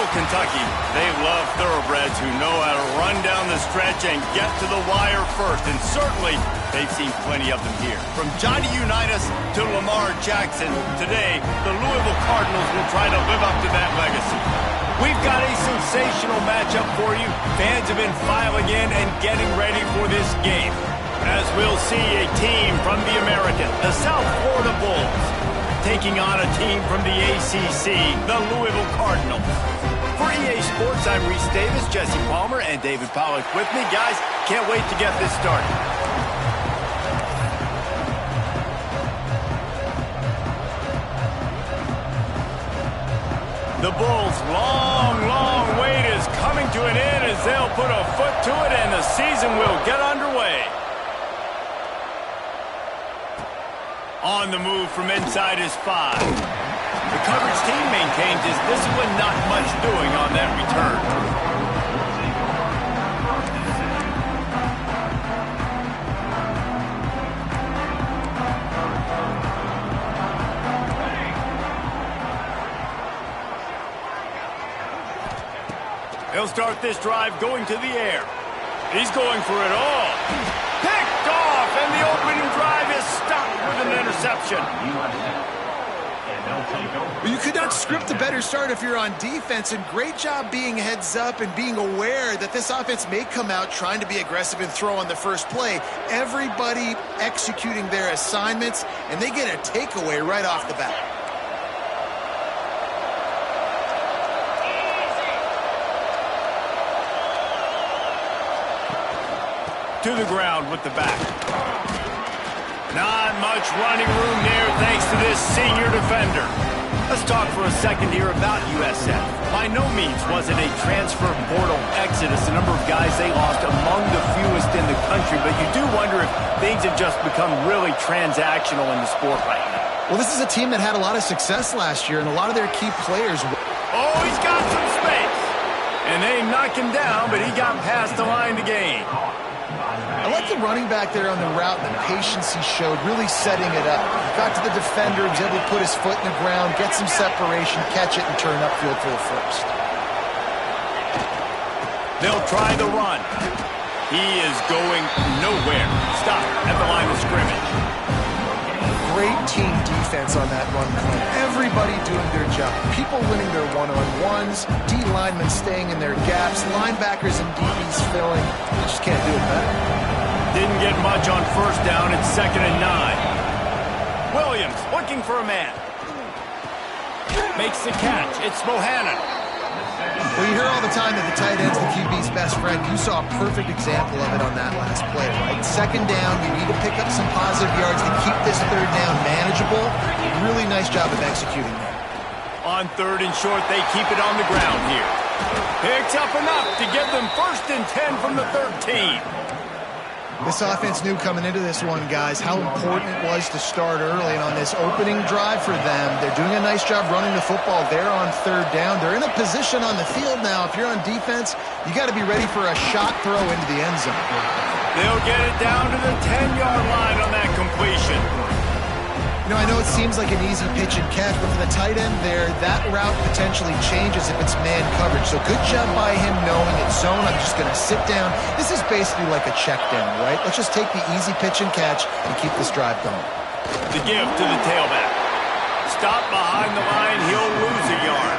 Kentucky, they love thoroughbreds who know how to run down the stretch and get to the wire first. And certainly, they've seen plenty of them here. From Johnny Unitas to Lamar Jackson, today, the Louisville Cardinals will try to live up to that legacy. We've got a sensational matchup for you. Fans have been filing in and getting ready for this game, as we'll see a team from the American, the South Florida Bulls, taking on a team from the ACC, the Louisville Cardinals. For EA Sports, I'm Reese Davis, Jesse Palmer, and David Pollack with me. Guys, can't wait to get this started. The Bulls' long wait is coming to an end as they'll put a foot to it and the season will get underway. On the move from inside his 5. The coverage team maintains his discipline, not much doing on that return. He'll start this drive going to the air. He's going for it all. Picked off, and the opening drive is stopped with an interception. Well, you could not script a better start if you're on defense, and great job being heads up and being aware that this offense may come out trying to be aggressive and throw on the first play. Everybody executing their assignments, and they get a takeaway right off the bat. To the ground with the back. Not much running room there thanks to this senior defender. Let's talk for a second here about USF. By no means was it a transfer portal exodus. The number of guys they lost among the fewest in the country, but you do wonder if things have just become really transactional in the sport right now. Well, this is a team that had a lot of success last year, and a lot of their key players... Oh, he's got some space. And they knock him down, but he got past the line to gain. I like the running back there on the route, the patience he showed, really setting it up. Got to the defender, was able to put his foot in the ground, get some separation, catch it, and turn upfield for the first. They'll try the run. He is going nowhere. Stop at the line of scrimmage. Great team defense on that run play. Everybody doing their job. People winning their one-on-ones, D linemen staying in their gaps, linebackers and DBs filling. You just can't do it better. Didn't get much on first down. It's 2nd and 9. Williams looking for a man. Makes the catch. It's Bohannon. Well, you hear all the time that the tight end's the QB's best friend. You saw a perfect example of it on that last play, right? 2nd down, you need to pick up some positive yards to keep this 3rd down manageable. Really nice job of executing that. On 3rd and short, they keep it on the ground here. Picks up enough to give them 1st and 10 from the 13. This offense knew coming into this one, guys, how important it was to start early. And on this opening drive for them, they're doing a nice job running the football. They're on 3rd down. They're in a position on the field now. If you're on defense, you got to be ready for a shot throw into the end zone. They'll get it down to the 10-yard line on that completion. You know, I know it seems like an easy pitch and catch, but for the tight end there, that route potentially changes if it's man coverage. So good job by him knowing it's zone. I'm just going to sit down. This is basically like a check down, right? Let's just take the easy pitch and catch and keep this drive going. The give to the tailback. Stop behind the line. He'll lose a yard.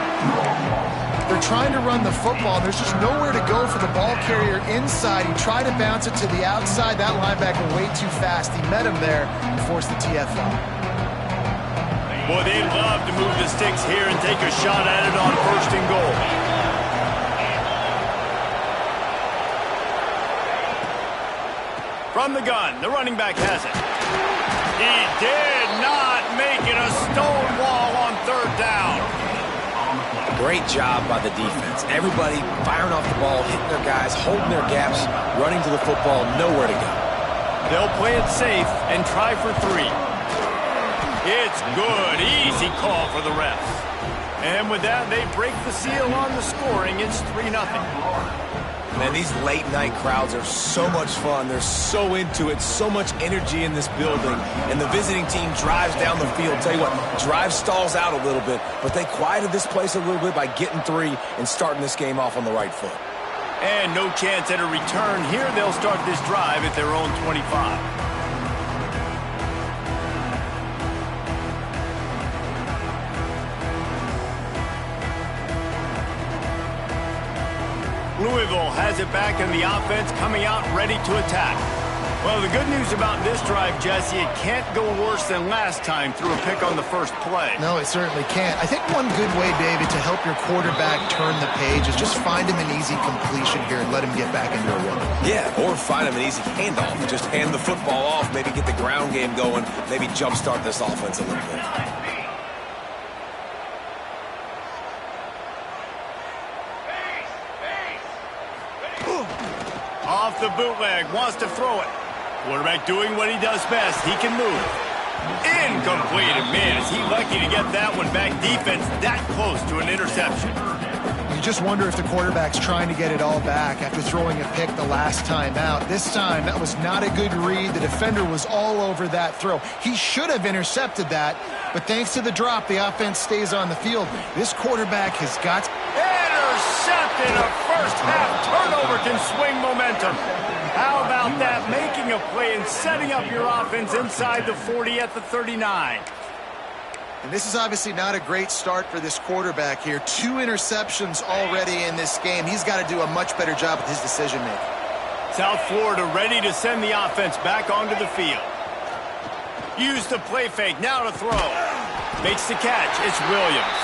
They're trying to run the football. There's just nowhere to go for the ball carrier inside. He tried to bounce it to the outside. That linebacker way too fast. He met him there and forced the TFL. Boy, they'd love to move the sticks here and take a shot at it on 1st and goal. From the gun, the running back has it. He did not make it. A stonewall on 3rd down. Great job by the defense. Everybody firing off the ball, hitting their guys, holding their gaps, running to the football, nowhere to go. They'll play it safe and try for 3. It's good. Easy call for the refs. And with that, they break the seal on the scoring. It's 3-0. Man, these late-night crowds are so much fun. They're so into it, so much energy in this building. And the visiting team drives down the field. Tell you what, drive stalls out a little bit, but they quieted this place a little bit by getting 3 and starting this game off on the right foot. And no chance at a return here. They'll start this drive at their own 25. Louisville has it back, and the offense coming out ready to attack. Well, the good news about this drive, Jesse, it can't go worse than last time through a pick on the first play. No, it certainly can't. I think one good way, David, to help your quarterback turn the page is just find him an easy completion here and let him get back into a rhythm. Yeah, or find him an easy handoff. Just hand the football off, maybe get the ground game going, maybe jumpstart this offense a little bit. Off the bootleg, wants to throw it. Quarterback doing what he does best. He can move. Incomplete. And man, is he lucky to get that one back. Defense that close to an interception. You just wonder if the quarterback's trying to get it all back after throwing a pick the last time out. This time, that was not a good read. The defender was all over that throw. He should have intercepted that, but thanks to the drop, the offense stays on the field. This quarterback has got... Intercepted. A first half turnover can swing momentum. How about that? Making a play and setting up your offense inside the 40 at the 39. And this is obviously not a great start for this quarterback here. 2 interceptions already in this game. He's got to do a much better job with his decision-making. South Florida ready to send the offense back onto the field. Use the play fake. Now to throw. Makes the catch. It's Williams.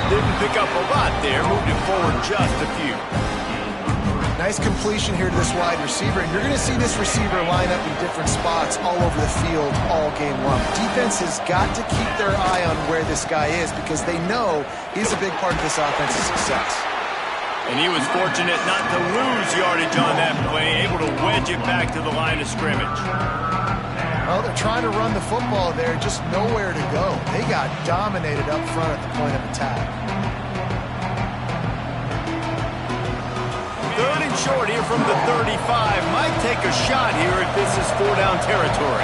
Didn't pick up a lot there. Moved it forward just a few. Nice completion here to this wide receiver. And you're going to see this receiver line up in different spots all over the field all game long. Defense has got to keep their eye on where this guy is because they know he's a big part of this offense's success. And he was fortunate not to lose yardage on that play, able to wedge it back to the line of scrimmage. Well, they're trying to run the football there, just nowhere to go. They got dominated up front at the point of attack. 3rd and short here from the 35. Might take a shot here if this is 4-down territory.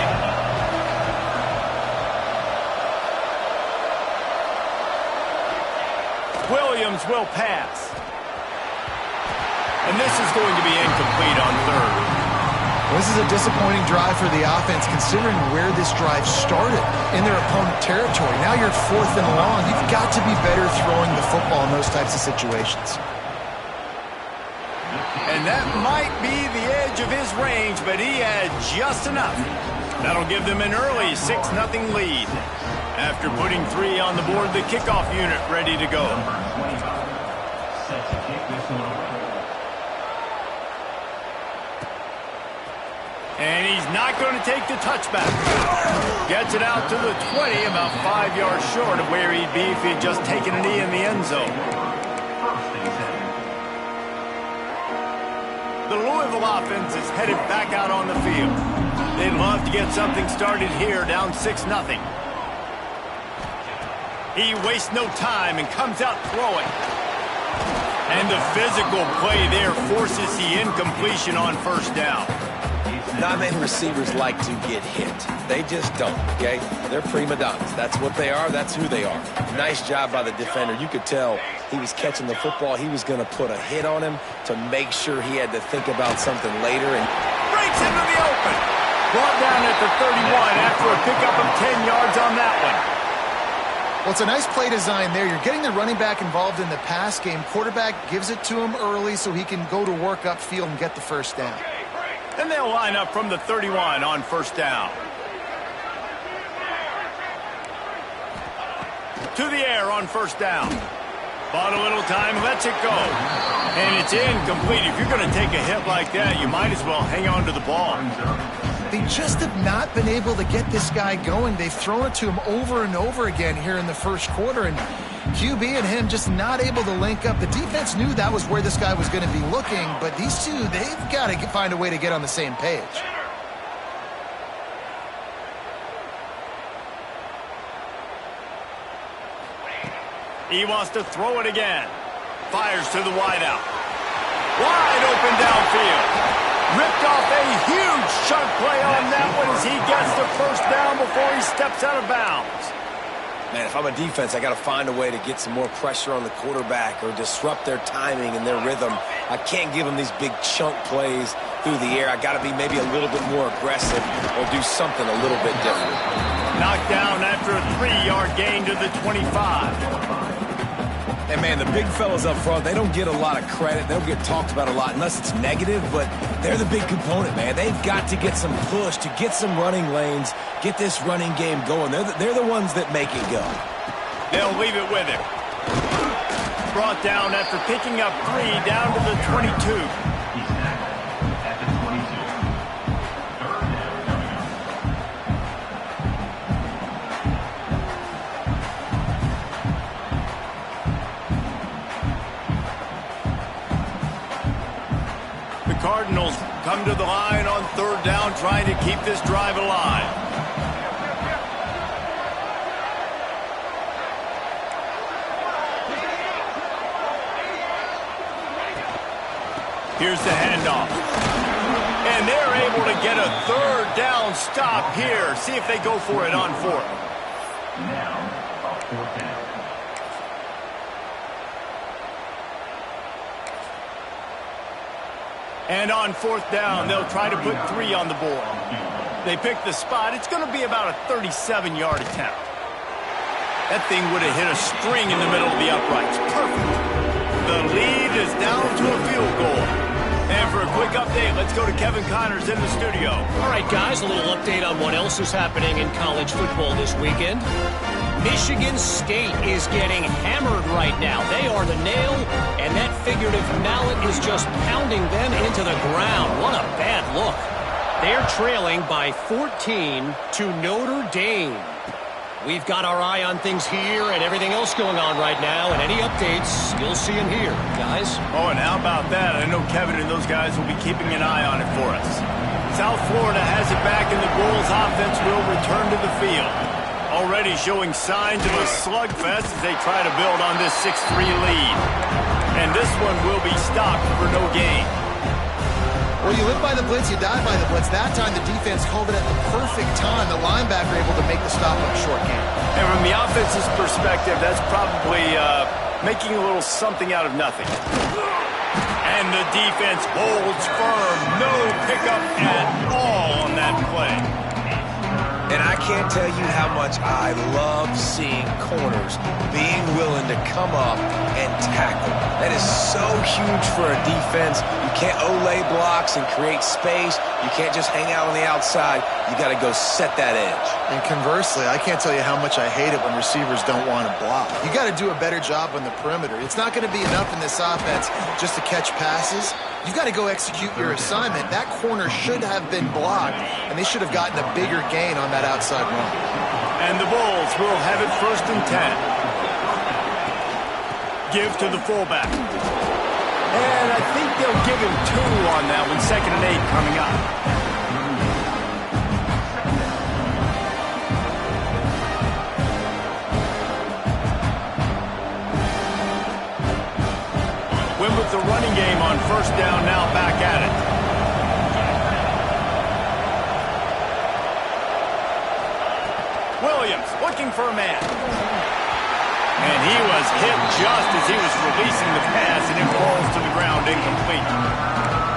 Williams will pass. And this is going to be incomplete on 3rd. This is a disappointing drive for the offense considering where this drive started in their opponent territory. Now you're 4th and long. You've got to be better throwing the football in those types of situations. And that might be the edge of his range, but he had just enough. That'll give them an early 6-0 lead. After putting 3 on the board, the kickoff unit ready to go. And he's not going to take the touchback. Gets it out to the 20, about 5 yards short of where he'd be if he'd just taken a knee in the end zone. The Louisville offense is headed back out on the field. They'd love to get something started here, down 6-0. He wastes no time and comes out throwing. And the physical play there forces the incompletion on 1st down. Not many receivers like to get hit. They just don't, okay? They're prima donnas. That's what they are. That's who they are. Nice job by the defender. You could tell he was catching the football. He was going to put a hit on him to make sure he had to think about something later. And breaks into the open. Brought down at the 31 after a pickup of 10 yards on that one. Well, it's a nice play design there. You're getting the running back involved in the pass game. Quarterback gives it to him early so he can go to work upfield and get the 1st down. And they'll line up from the 31 on 1st down. To the air on 1st down. Bought a little time, lets it go. And it's incomplete. If you're going to take a hit like that, you might as well hang on to the ball. They just have not been able to get this guy going. They've thrown it to him over and over again here in the 1st quarter. And QB and him just not able to link up. The defense knew that was where this guy was going to be looking, but these two, they've got to find a way to get on the same page. He wants to throw it again. Fires to the wideout. Wide open down the field. Ripped off a huge chunk play on that one as he gets the first down before he steps out of bounds. Man, if I'm a defense, I got to find a way to get some more pressure on the quarterback or disrupt their timing and their rhythm. I can't give them these big chunk plays through the air. I got to be maybe a little bit more aggressive or do something a little bit different. Knocked down after a 3-yard gain to the 25. And, man, the big fellas up front, they don't get a lot of credit. They don't get talked about a lot unless it's negative, but they're the big component, man. They've got to get some push, to get some running lanes, get this running game going. They're the ones that make it go. They'll leave it with him. Brought down after picking up 3 down to the 22. Cardinals come to the line on 3rd down, trying to keep this drive alive. Here's the handoff. And they're able to get a 3rd down stop here. See if they go for it on 4th. Now, 4th down. And on 4th down, they'll try to put 3 on the board. They pick the spot. It's going to be about a 37-yard attempt. That thing would have hit a string in the middle of the uprights. Perfect. The lead is down to a field goal. And for a quick update, let's go to Kevin Connors in the studio. All right, guys, a little update on what else is happening in college football this weekend. Michigan State is getting hammered right now. They are the nail, and that figurative mallet is just pounding them into the ground. What a bad look. They're trailing by 14 to Notre Dame. We've got our eye on things here and everything else going on right now, and any updates, you'll see them here, guys. Oh, and how about that? I know Kevin and those guys will be keeping an eye on it for us. South Florida has it back, and the Bulls offense will return to the field. Already showing signs of a slugfest as they try to build on this 6-3 lead. And this one will be stopped for no gain. Well, you live by the blitz, you die by the blitz. That time the defense called it at the perfect time. The linebacker able to make the stop on a short game. And from the offense's perspective, that's probably making a little something out of nothing. And the defense holds firm. No pickup at all on that play. And I can't tell you how much I love seeing corners being willing to come up and tackle. That is so huge for a defense. You can't olay blocks and create space. You can't just hang out on the outside. You got to go set that edge. And conversely, I can't tell you how much I hate it when receivers don't want to block. You got to do a better job on the perimeter. It's not going to be enough in this offense just to catch passes. You got to go execute your assignment. That corner should have been blocked, and they should have gotten a bigger gain on that outside run. And the Bulls will have it 1st and 10. Give to the fullback. And I think they'll give him 2 on that one. 2nd and 8 coming up. With the running game on 1st down, now back at it. Williams looking for a man. And he was hit just as he was releasing the pass, and it falls to the ground incomplete.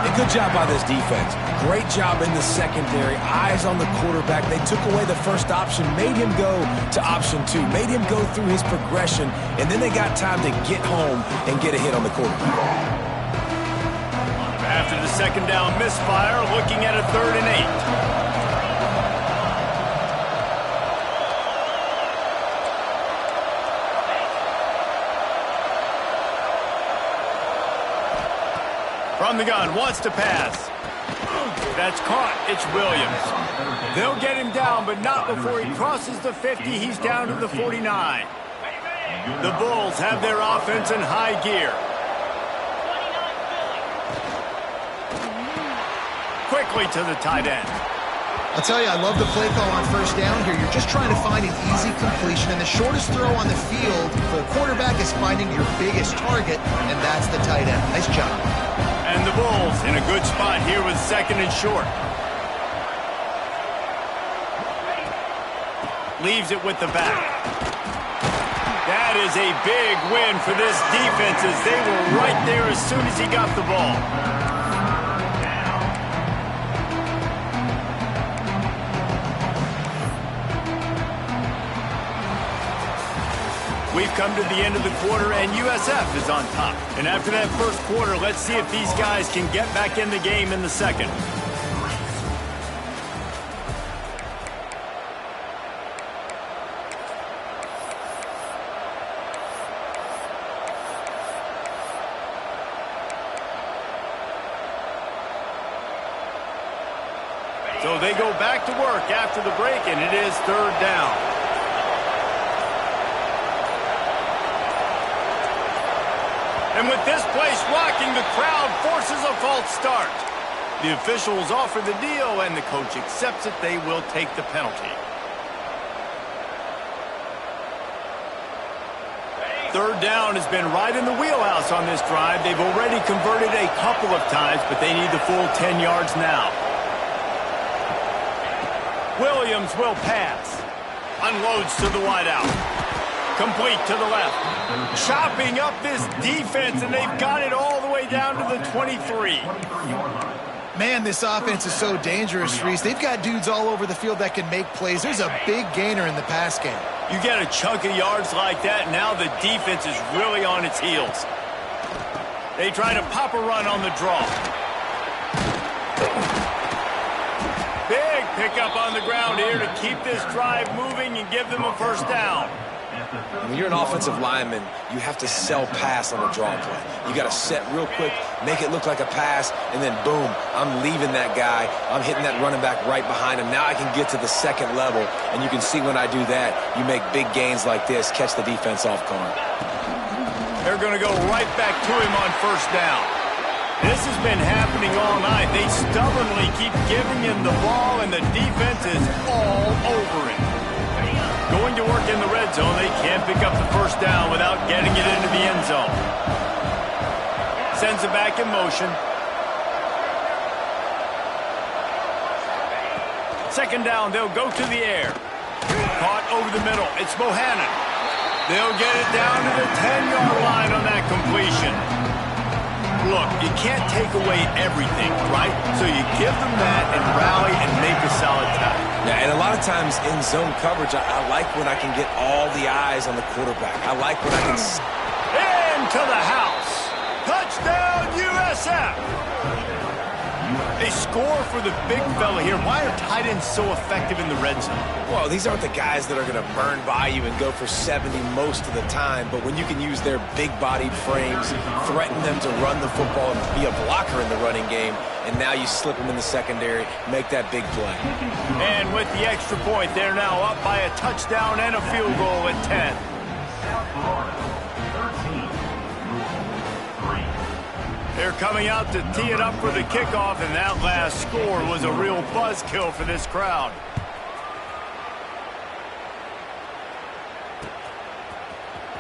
A good job by this defense. Great job in the secondary. Eyes on the quarterback. They took away the first option, made him go to option 2, made him go through his progression, and then they got time to get home and get a hit on the quarterback. After the 2nd down misfire, looking at a 3rd and 8. From the gun, wants to pass. That's caught. It's Williams. They'll get him down, but not before he crosses the 50. He's down to the 49. The Bulls have their offense in high gear. Quickly to the tight end. I'll tell you, I love the play call on 1st down here. You're just trying to find an easy completion, and the shortest throw on the field for the quarterback is finding your biggest target, and that's the tight end. Nice job. And the Bulls In a good spot here with 2nd and short. Leaves it with the back. That is a big win for this defense as they were right there as soon as he got the ball. We've come to the end of the quarter, and USF is on top. And after that first quarter, let's see if these guys can get back in the game in the second. So they go back to work after the break, and it is 3rd down. And with this place rocking, the crowd forces a false start. The officials offer the deal, and the coach accepts it. They will take the penalty. 3rd down has been right in the wheelhouse on this drive. They've already converted a couple of times, but they need the full 10 yards now. Williams will pass. Unloads to the wideout. Complete to the left. Chopping up this defense, and they've got it all the way down to the 23. Man, this offense is so dangerous, Reese. They've got dudes all over the field that can make plays. There's a big gainer in the pass game. You get a chunk of yards like that, now the defense is really on its heels. They try to pop a run on the draw. Big pickup on the ground here to keep this drive moving and give them a 1st down. When you're an offensive lineman, you have to sell pass on a draw play. You got to set real quick, make it look like a pass, and then boom, I'm leaving that guy. I'm hitting that running back right behind him. Now I can get to the 2nd level, and you can see when I do that, you make big gains like this, catch the defense off guard. They're going to go right back to him on 1st down. This has been happening all night. They stubbornly keep giving him the ball, and the defense is all over it. Going to work in the red zone, they can't pick up the 1st down without getting it into the end zone. Sends it back in motion. 2nd down, they'll go to the air. Caught over the middle. It's Bohannon. They'll get it down to the 10-yard line on that completion. Look, you can't take away everything, right? So you give them that and rally and make a solid tackle. Yeah, and a lot of times in zone coverage, I like when I can get all the eyes on the quarterback. I like when I can... Into the house. Touchdown, USF. They score for the big fella here. Why are tight ends so effective in the red zone? Well, these aren't the guys that are going to burn by you and go for 70 most of the time, but when you can use their big-bodied frames, threaten them to run the football and be a blocker in the running game, and now you slip them in the secondary, make that big play. And with the extra point, they're now up by a touchdown and a field goal at 10. They're coming out to tee it up for the kickoff, and that last score was a real buzzkill for this crowd.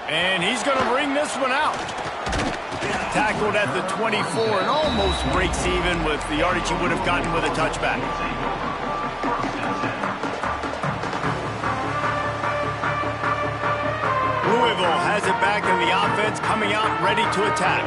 And he's going to bring this one out. Tackled at the 24 and almost breaks even with the yardage he would have gotten with a touchback. Louisville has it back in the offense, coming out ready to attack.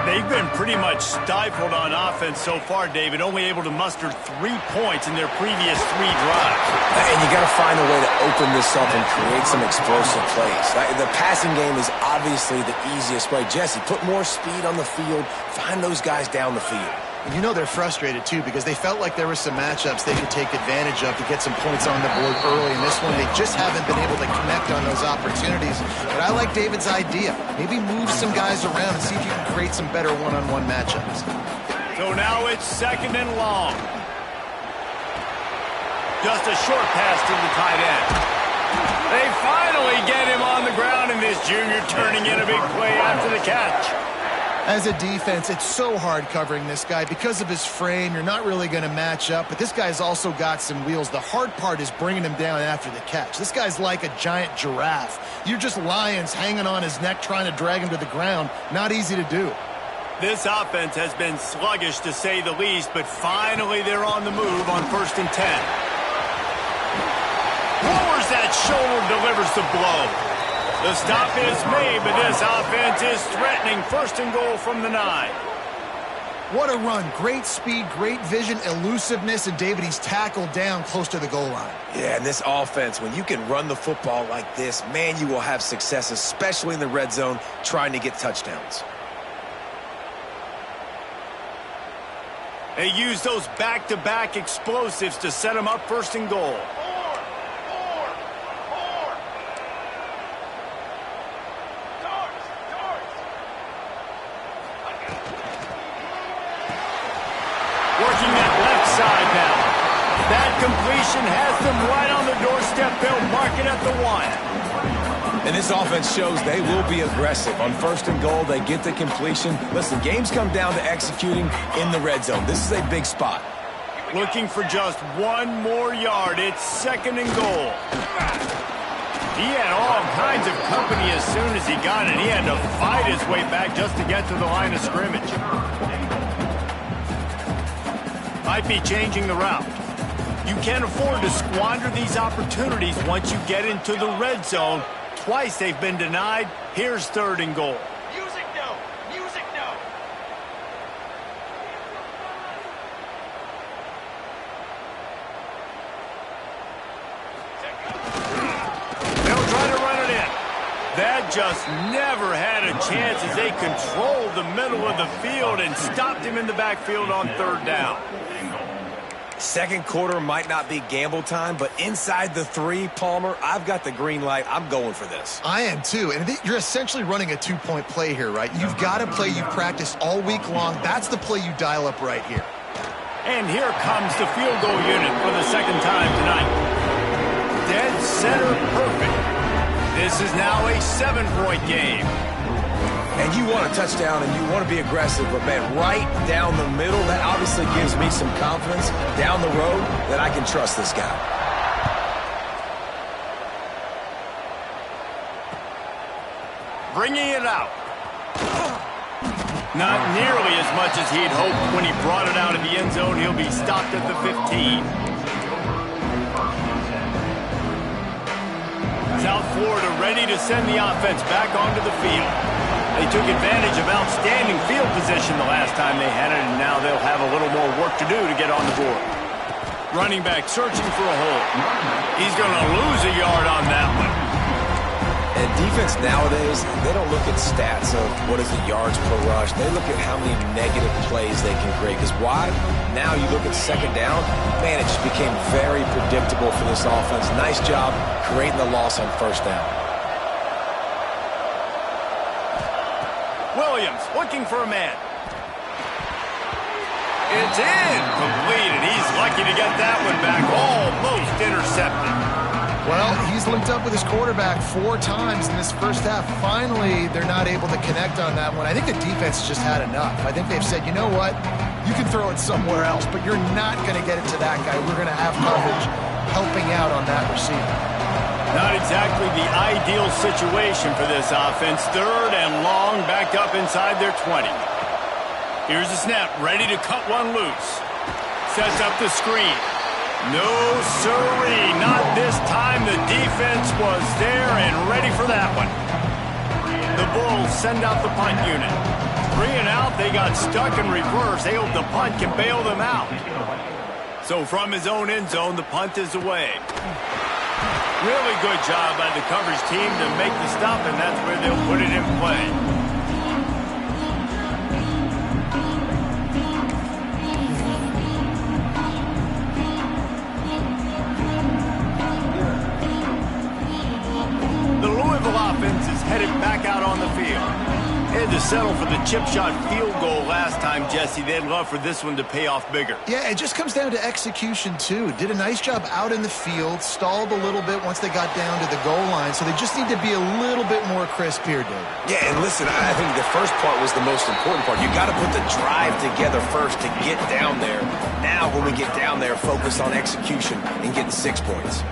They've been pretty much stifled on offense so far, David, only able to muster 3 points in their previous 3 drives. And you got to find a way to open this up and create some explosive plays. The passing game is obviously the easiest way. Jesse, put more speed on the field, find those guys down the field. And you know they're frustrated, too, because they felt like there were some matchups they could take advantage of to get some points on the board early. In this one, they just haven't been able to connect on those opportunities. But I like David's idea. Maybe move some guys around and see if you can create some better one-on-one matchups. So now it's 2nd and long. Just a short pass to the tight end. They finally get him on the ground, and this junior turning in a big play after the catch. As a defense, it's so hard covering this guy. Because of his frame, you're not really going to match up, but this guy's also got some wheels. The hard part is bringing him down after the catch. This guy's like a giant giraffe. You're just lions hanging on his neck trying to drag him to the ground. Not easy to do. This offense has been sluggish to say the least, but finally they're on the move on 1st and 10. Lowers that shoulder, delivers the blow. The stop is made, but this offense is threatening 1st and goal from the 9. What a run. Great speed, great vision, elusiveness, and David, he's tackled down close to the goal line. Yeah, and this offense, when you can run the football like this, man, you will have success, especially in the red zone, trying to get touchdowns. They use those back-to-back explosives to set them up 1st and goal. Working that left side now. That completion has them right on the doorstep. They'll mark it at the 1. And this offense shows they will be aggressive. On 1st and goal, they get the completion. Listen, games come down to executing in the red zone. This is a big spot. Looking for just 1 more yard. It's 2nd and goal. He had all kinds of company as soon as he got it. He had to fight his way back just to get to the line of scrimmage. Might be changing the route. You can't afford to squander these opportunities once you get into the red zone. Twice they've been denied. Here's 3rd and goal. Music no! Music no! They'll try to run it in. That just never had a chance as they controlled the middle of the field and stopped him in the backfield on 3rd down. Second quarter might not be gamble time, but inside the 3, Palmer, I've got the green light. I'm going for this. I am too, and you're essentially running a 2-point play here, right? You've got to play you've practiced all week long. That's the play you dial up right here. And here comes the field goal unit for the 2nd time tonight. Dead center perfect. This is now a 7-point game. And you want a touchdown and you want to be aggressive, but man, right down the middle, that obviously gives me some confidence down the road that I can trust this guy. Bringing it out. Not nearly as much as he'd hoped when he brought it out of the end zone. He'll be stopped at the 15. South Florida ready to send the offense back onto the field. They took advantage of outstanding field position the last time they had it, and now they'll have a little more work to do to get on the board. Running back searching for a hole. He's going to lose a yard on that one. And defense nowadays, they don't look at stats of what is the yards per rush. They look at how many negative plays they can create. Because why? Now you look at 2nd down, man, it just became very predictable for this offense. Nice job creating the loss on 1st down. Williams looking for a man. It's incomplete, and he's lucky to get that one back. Almost intercepted. Well, he's linked up with his quarterback 4 times in this first half. Finally, they're not able to connect on that one. I think the defense just had enough. I think they've said, you know what? You can throw it somewhere else, but you're not going to get it to that guy. We're going to have coverage helping out on that receiver. Not exactly the ideal situation for this offense. 3rd and long, backed up inside their 20. Here's the snap, ready to cut one loose. Sets up the screen. No, sirree, not this time. The defense was there and ready for that one. The Bulls send out the punt unit. 3 and out, they got stuck in reverse. They hope the punt can bail them out. So from his own end zone, the punt is away. Really good job by the coverage team to make the stop, and that's where they'll put it in play. Offense is headed back out on the field. They had to settle for the chip shot field goal last time, Jesse. They'd love for this one to pay off bigger. Yeah, it just comes down to execution, too. Did a nice job out in the field, stalled a little bit once they got down to the goal line, so they just need to be a little bit more crisp here, David. Yeah, and listen, I think the first part was the most important part. You got to put the drive together first to get down there. Now, when we get down there, focus on execution and getting 6 points.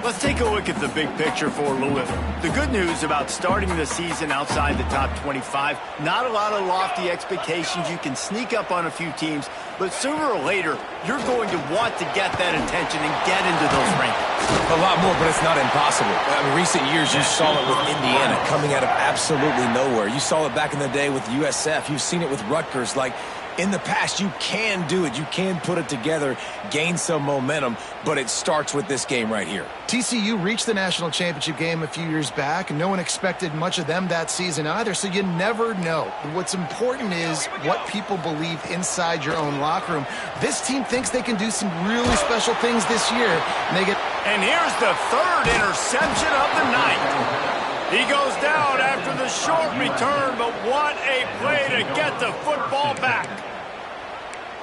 Let's take a look at the big picture for Louisville. The good news about starting the season outside the top 25, not a lot of lofty expectations. You can sneak up on a few teams, but sooner or later, you're going to want to get that attention and get into those rankings. A lot more, but it's not impossible. In recent years, you saw it with Indiana coming out of absolutely nowhere. You saw it back in the day with USF. You've seen it with Rutgers. Like, in the past, you can do it. You can put it together, gain some momentum, but it starts with this game right here. TCU reached the national championship game a few years back, and no one expected much of them that season either, so you never know. What's important is what people believe inside your own locker room. This team thinks they can do some really special things this year. And here's the third interception of the night. He goes down after the short return, but what a play to get the football back.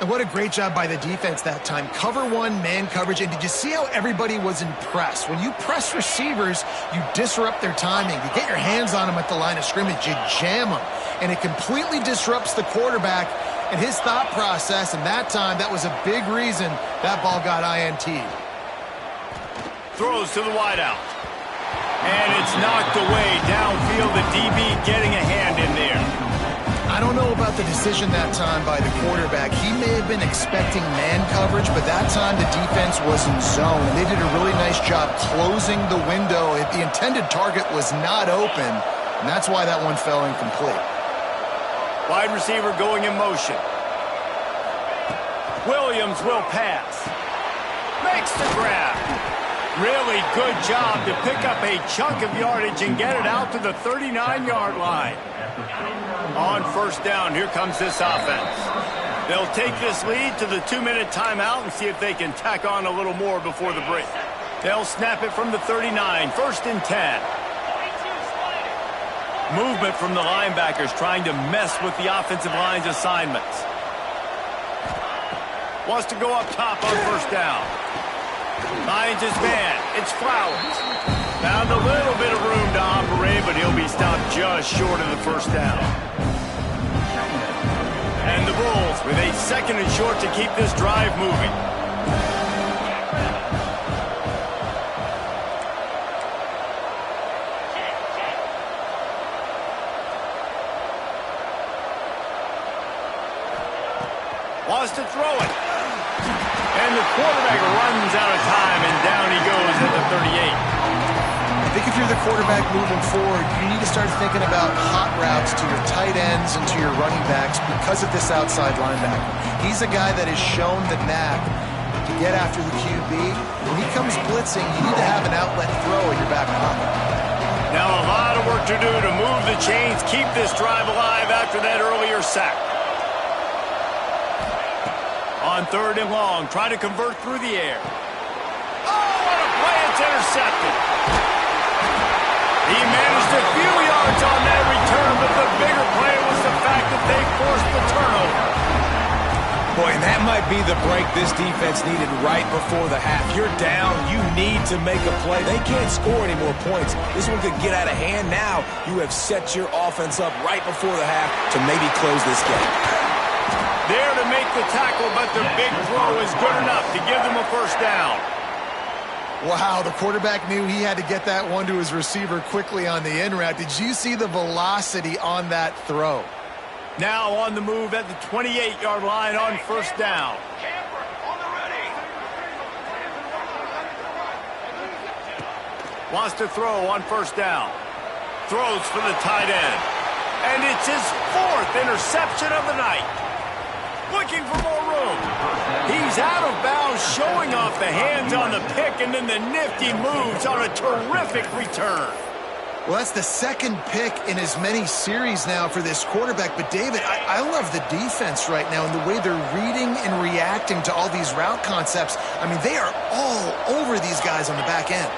And what a great job by the defense that time. Cover one, man coverage, and did you see how everybody was impressed? When you press receivers, you disrupt their timing. You get your hands on them at the line of scrimmage, you jam them, and it completely disrupts the quarterback and his thought process, and that time, that was a big reason that ball got INT'd. Throws to the wideout. And it's knocked away downfield, the DB getting a hand in there. I don't know about the decision that time by the quarterback. He may have been expecting man coverage, but that time the defense was in zone. They did a really nice job closing the window. The intended target was not open, and that's why that one fell incomplete. Wide receiver going in motion. Williams will pass. Makes the grab. Really good job to pick up a chunk of yardage and get it out to the 39-yard line. On first down, here comes this offense. They'll take this lead to the 2-minute timeout and see if they can tack on a little more before the break. They'll snap it from the 39, first and 10. Movement from the linebackers trying to mess with the offensive line's assignments. Wants to go up top on first down. Finds his man. It's Flowers. Found a little bit of room to operate, but he'll be stopped just short of the first down. And the Bulls with a second and short to keep this drive moving. Wants to throw it. And the quarterback runs out of time, and down he goes at the 38. I think if you're the quarterback moving forward, you need to start thinking about hot routes to your tight ends and to your running backs because of this outside linebacker. He's a guy that has shown the knack to get after the QB. When he comes blitzing, you need to have an outlet throw in your back pocket. Now a lot of work to do to move the chains, keep this drive alive after that earlier sack. On third and long, try to convert through the air. Oh, what a play, it's intercepted. He managed a few yards on that return, but the bigger play was the fact that they forced the turnover. Boy, and that might be the break this defense needed right before the half. You're down, you need to make a play. They can't score any more points. This one could get out of hand now. You have set your offense up right before the half to maybe close this game. There to make the tackle, but the big throw is good enough to give them a first down. Wow, the quarterback knew he had to get that one to his receiver quickly on the in route. Did you see the velocity on that throw? Now on the move at the 28-yard line on first down. Camper on the ready. Wants to throw on first down. Throws for the tight end. And it's his fourth interception of the night. Looking for more room. He's out of bounds, showing off the hands on the pick, and then the nifty moves on a terrific return. Well, that's the second pick in as many series now for this quarterback. But, David, I love the defense right now and the way they're reading and reacting to all these route concepts. I mean, they are all over these guys on the back end.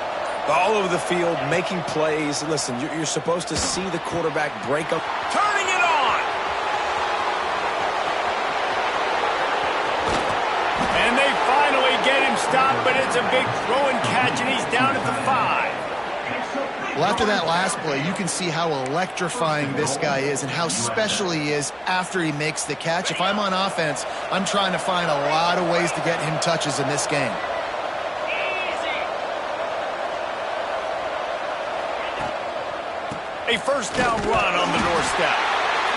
All over the field, making plays. Listen, you're supposed to see the quarterback break up. Turning it on. And they finally get him stopped, but it's a big throw and catch, and he's down at the 5. Well, after that last play, you can see how electrifying this guy is and how special he is after he makes the catch. If I'm on offense, I'm trying to find a lot of ways to get him touches in this game. a first down run on the doorstep.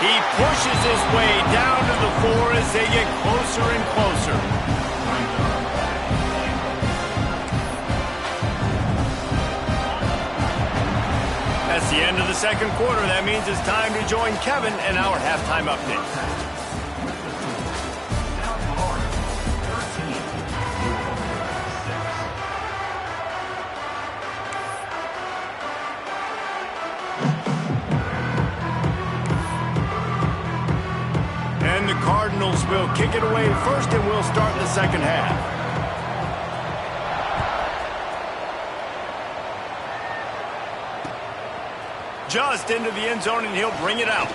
He pushes his way down to the 4 as they get closer and closer. That's the end of the second quarter. That means it's time to join Kevin and our halftime update. And the Cardinals will kick it away first, and we'll start the second half. Just into the end zone, and he'll bring it out.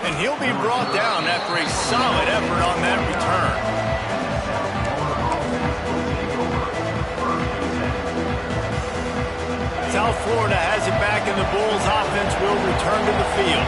And he'll be brought down after a solid effort on that return. South Florida has it back, and the Bulls offense will return to the field.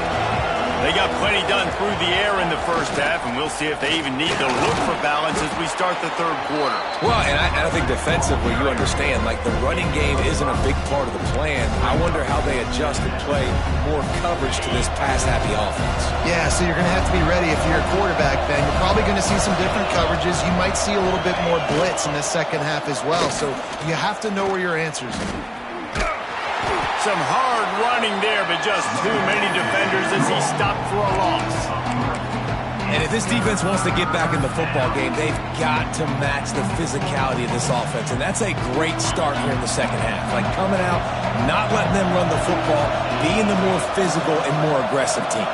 They got plenty done through the air in the first half, and we'll see if they even need to look for balance as we start the third quarter. Well, and I think defensively, you understand, like the running game isn't a big part of the plan. I wonder how they adjust and play more coverage to this pass-happy offense. Yeah, so you're going to have to be ready if you're a quarterback, Ben. You're probably going to see some different coverages. You might see a little bit more blitz in the second half as well, so you have to know where your answers are. Some hard running there, but just too many defenders as he stopped for a loss. And if this defense wants to get back in the football game, they've got to match the physicality of this offense. And that's a great start here in the second half. Like coming out, not letting them run the football, being the more physical and more aggressive team.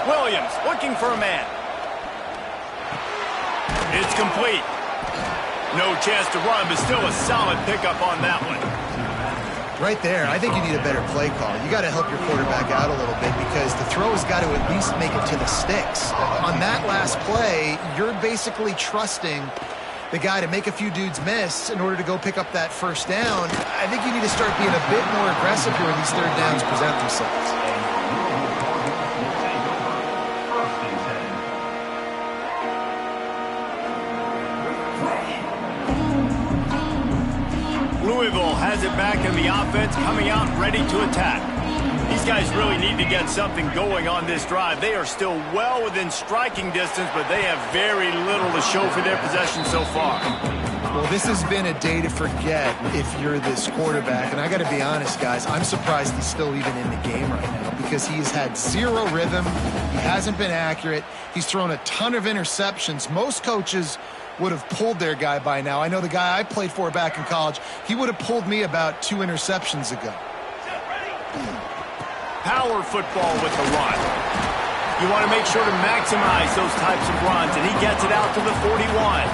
Williams looking for a man. It's complete. No chance to run, but still a solid pickup on that one. Right there, I think you need a better play call. You got to help your quarterback out a little bit because the throw has got to at least make it to the sticks. On that last play, you're basically trusting the guy to make a few dudes miss in order to go pick up that first down. I think you need to start being a bit more aggressive here when these third downs present themselves. Louisville has it back in the offense, coming out ready to attack. These guys really need to get something going on this drive. They are still well within striking distance, but they have very little to show for their possession so far. Well, this has been a day to forget if you're this quarterback. And I got to be honest, guys, I'm surprised he's still even in the game right now because he's had zero rhythm. He hasn't been accurate. He's thrown a ton of interceptions. Most coaches would have pulled their guy by now. I know the guy I played for back in college, he would have pulled me about 2 interceptions ago. Power football with the run. You want to make sure to maximize those types of runs, and he gets it out to the 41.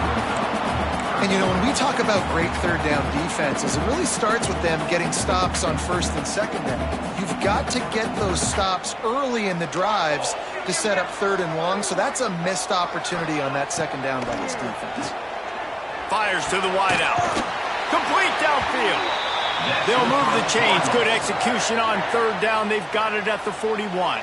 And, you know, when we talk about great third down defenses, it really starts with them getting stops on first and second down. You've got to get those stops early in the drives to set up third and long, so that's a missed opportunity on that second down by this defense. Fires to the wideout. Complete downfield. They'll move the chains. Good execution on third down. They've got it at the 41.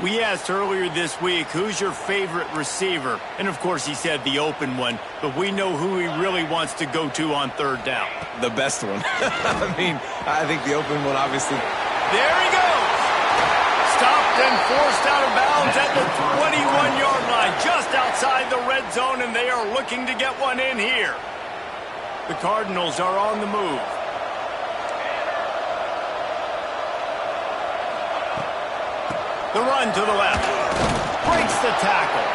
We asked earlier this week, who's your favorite receiver? And, of course, he said the open one, but we know who he really wants to go to on third down. The best one. I mean, I think the open one, obviously. There he goes. Stopped and forced out of bounds at the 21-yard line, just outside the red zone, and they are looking to get one in here. The Cardinals are on the move. The run to the left. Breaks the tackle.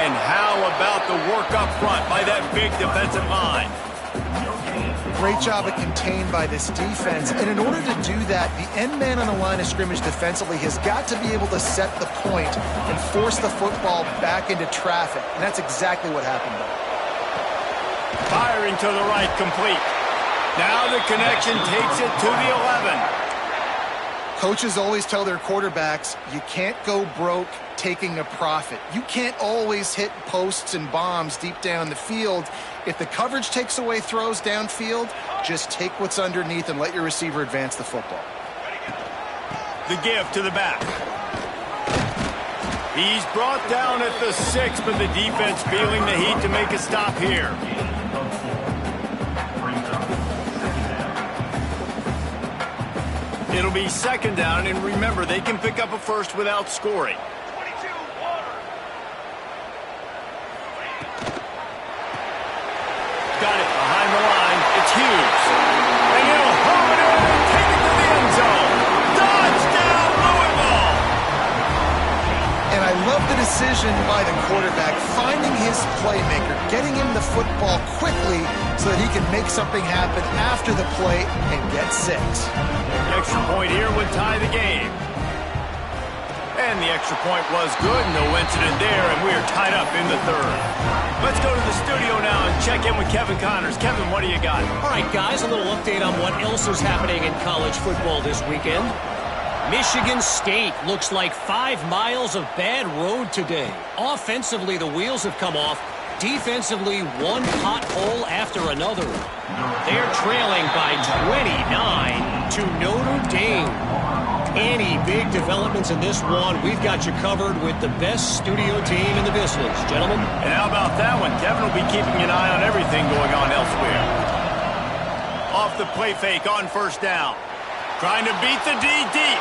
And how about the work up front by that big defensive line? Great job of contained by this defense. And in order to do that, the end man on the line of scrimmage defensively has got to be able to set the point and force the football back into traffic. And that's exactly what happened there. Firing to the right, complete. Now the connection takes it to the 11. Coaches always tell their quarterbacks, you can't go broke taking a profit. You can't always hit posts and bombs deep down the field. If the coverage takes away throws downfield, just take what's underneath and let your receiver advance the football. The give to the back. He's brought down at the 6, but the defense feeling the heat to make a stop here. It'll be second down, and remember, they can pick up a first without scoring. 22, water. Got it behind the line. It's Hughes. And he'll home it in and take it to the end zone. Touchdown, Louisville! And I love the decision by the quarterback, finding his playmaker, getting him the football quickly so that he can make something happen after the play and get 6. The extra point here would tie the game. And the extra point was good, no incident there, and we are tied up in the third. Let's go to the studio now and check in with Kevin Connors. Kevin, what do you got? All right, guys, a little update on what else is happening in college football this weekend. Michigan State looks like 5 miles of bad road today. Offensively, the wheels have come off. Defensively, one pothole after another. They're trailing by 29 to Notre Dame. Any big developments in this one, we've got you covered with the best studio team in the business, gentlemen. And how about that one? Kevin will be keeping an eye on everything going on elsewhere. Off the play fake on first down. Trying to beat the D deep.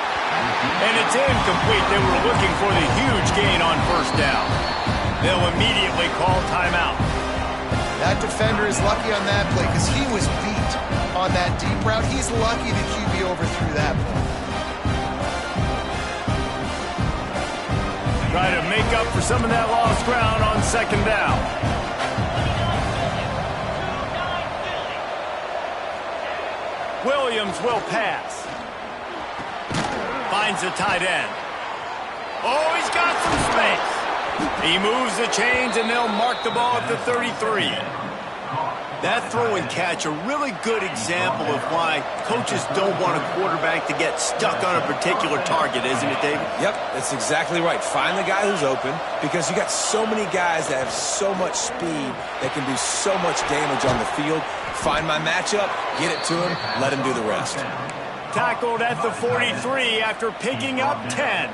And it's incomplete. They were looking for the huge gain on first down. They'll immediately call timeout. That defender is lucky on that play because he was beat on that deep route. He's lucky the QB overthrew that play. Try to make up for some of that lost ground on second down. Williams will pass. Finds the tight end. Oh, he's got some space. He moves the chains, and they'll mark the ball at the 33. That throw and catch, a really good example of why coaches don't want a quarterback to get stuck on a particular target, isn't it, David? Yep, that's exactly right. Find the guy who's open because you got so many guys that have so much speed that can do so much damage on the field. Find my matchup, get it to him, let him do the rest. Tackled at the 43 after picking up 10.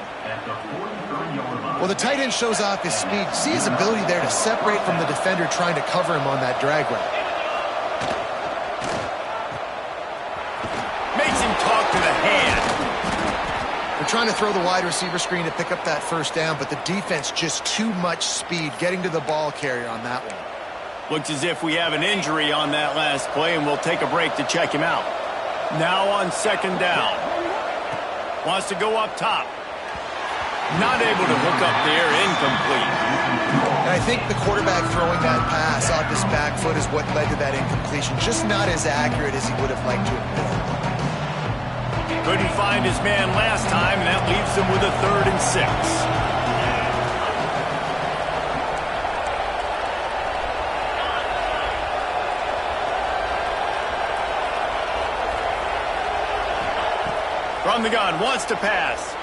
Well, the tight end shows off his speed. See his ability there to separate from the defender trying to cover him on that drag route. Makes him talk to the hand. They're trying to throw the wide receiver screen to pick up that first down, but the defense just too much speed getting to the ball carrier on that one. Looks as if we have an injury on that last play, and we'll take a break to check him out. Now on second down. Wants to go up top. Not able to hook up there, incomplete. And I think the quarterback throwing that pass off his back foot is what led to that incompletion. Just not as accurate as he would have liked to have been. Couldn't find his man last time, and that leaves him with a 3rd and 6. From the gun, wants to pass.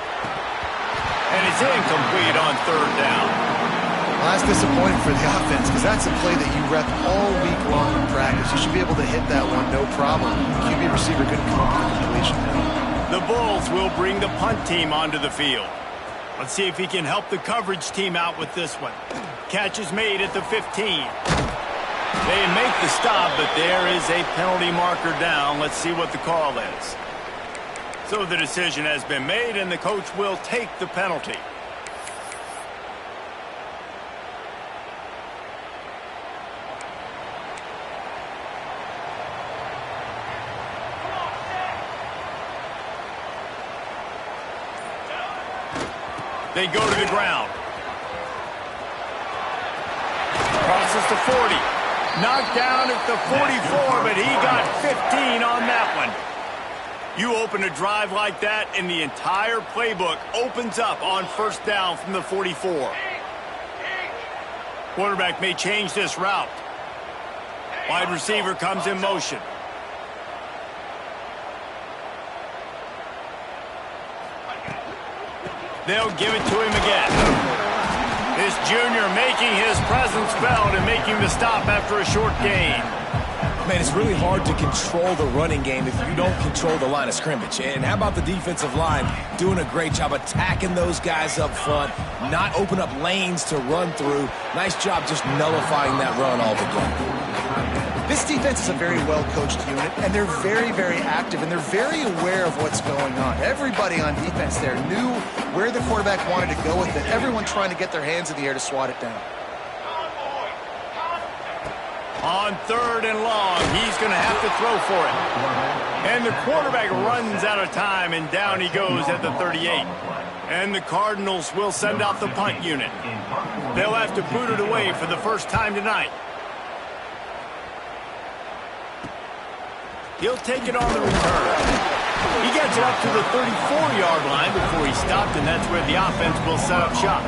And it's incomplete on 3rd down. Well, that's disappointing for the offense because that's a play that you rep all week long in practice. You should be able to hit that one, no problem. The QB receiver couldn't come up with a completion. The Bulls will bring the punt team onto the field. Let's see if he can help the coverage team out with this one. Catch is made at the 15. They make the stop, but there is a penalty marker down. Let's see what the call is. So the decision has been made, and the coach will take the penalty. They go to the ground. Crosses the 40. Knocked down at the 44, but he got 15 on that one. You open a drive like that, and the entire playbook opens up on first down from the 44. Quarterback may change this route. Wide receiver comes in motion. They'll give it to him again. This junior making his presence felt and making the stop after a short gain. Man, it's really hard to control the running game if you don't control the line of scrimmage. And how about the defensive line doing a great job attacking those guys up front, not open up lanes to run through. Nice job just nullifying that run altogether. This defense is a very well-coached unit, and they're very, very active, and they're very aware of what's going on. Everybody on defense there knew where the quarterback wanted to go with it. Everyone trying to get their hands in the air to swat it down. On 3rd and long, he's going to have to throw for it. And the quarterback runs out of time, and down he goes at the 38. And the Cardinals will send out the punt unit. They'll have to boot it away for the first time tonight. He'll take it on the return. He gets it up to the 34-yard line before he stopped, and that's where the offense will set up shop.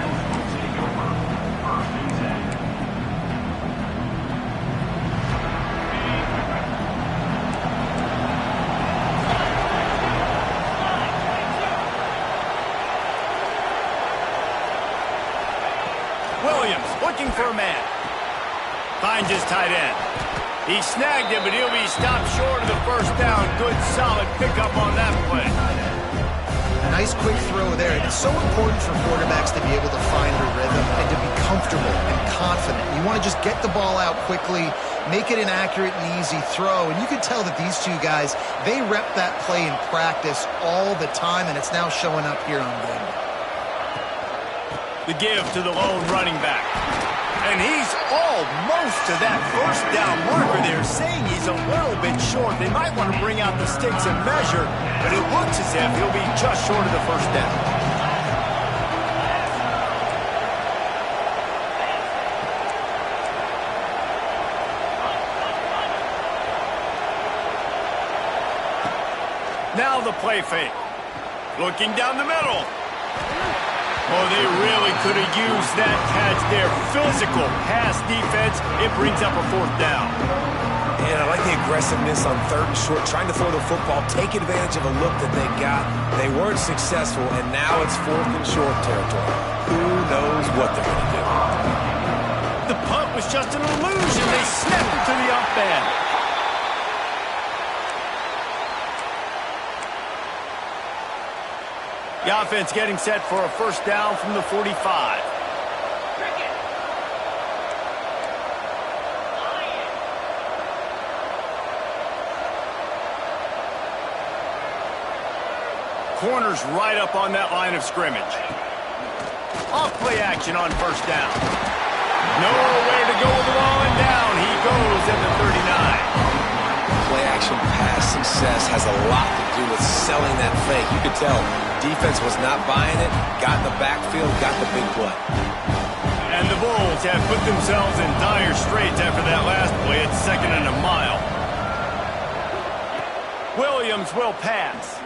Williams looking for a man. Finds his tight end. He snagged him, but he'll be stopped short of the first down. Good, solid pickup on that play. A nice quick throw there. And it's so important for quarterbacks to be able to find their rhythm and to be comfortable and confident. You want to just get the ball out quickly, make it an accurate and easy throw. And you can tell that these two guys, they rep that play in practice all the time, and it's now showing up here on them. The give to the lone running back. And he's almost to that first down marker there, saying he's a little bit short. They might want to bring out the sticks and measure, but it looks as if he'll be just short of the first down. Now the play fake. Looking down the middle. Oh, they really could have used that catch there. Physical pass defense. It brings up a 4th down. And I like the aggressiveness on 3rd and short, trying to throw the football, take advantage of a look that they got. They weren't successful, and now it's 4th and short territory. Who knows what they're going to do? The punt was just an illusion. They snapped it to the up end. The offense getting set for a first down from the 45. Corners right up on that line of scrimmage. Off play action on first down. Nowhere to go with the ball, and down he goes at the 39. Play action pass success has a lot to do with selling that fake. You could tell defense was not buying it, got in the backfield, got the big play. And the Bulls have put themselves in dire straits after that last play at 2nd and a mile. Williams will pass.